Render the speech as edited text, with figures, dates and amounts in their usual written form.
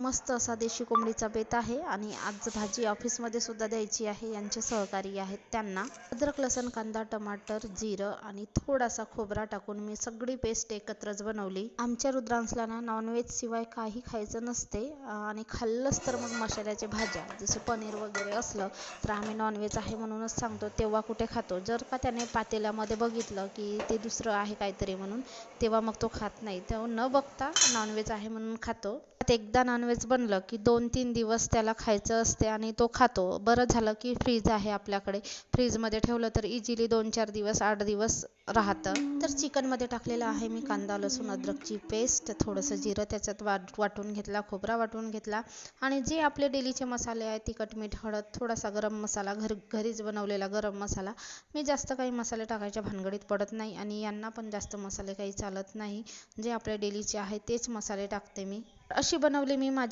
मस्त असा देशी कोंबडीचा बेत आहे आणि आज भाजी ऑफिसमध्ये सुद्धा द्यायची आहे. यांचे सहकारी आहेत त्यांना. अद्रक, लसूण, कांदा, टमाटर, जिरं आणि थोडासा खोबरा टाकून मी सगळी पेस्ट एकत्रच बनवली. आमच्या रुद्रांसला ना नॉनव्हेज शिवाय काही खायचं नसते आणि खाल्लंच तर मग मसाल्याच्या भाज्या जसे पनीर वगैरे असलं तर आम्ही नॉनव्हेज आहे म्हणूनच सांगतो, तेव्हा कुठे खातो. जर का त्याने पातेल्यामध्ये बघितलं की ते दुसरं आहे काहीतरी म्हणून, तेव्हा मग तो खात नाही. तेव्हा न बघता नॉनव्हेज आहे म्हणून खातो. एकदा नॉनव्हेज बनलं की 2-3 दिवस त्याला खायचं असते आणि तो खातो. बरं झालं की फ्रीज आहे आपल्याकडे. फ्रीजमध्ये ठेवलं तर इझिली 2-4 दिवस 8 दिवस राहतं. तर चिकनमध्ये टाकलेलं आहे मी कांदा, लसूण, अद्रकची पेस्ट, थोडंसं जिरं त्याच्यात वाटून घेतला, खोबरा वाटून घेतला आणि जे आपले डेलीचे मसाले आहेत तिखट, मीठ, हळद, थोडासा गरम मसाला, घरीच बनवलेला गरम मसाला. मी जास्त काही मसाले टाकायच्या भानगडीत पडत नाही आणि यांना पण जास्त मसाले काही चालत नाही. जे आपल्या डेलीचे आहे तेच मसाले टाकते मी. अशी बनवली मी माझी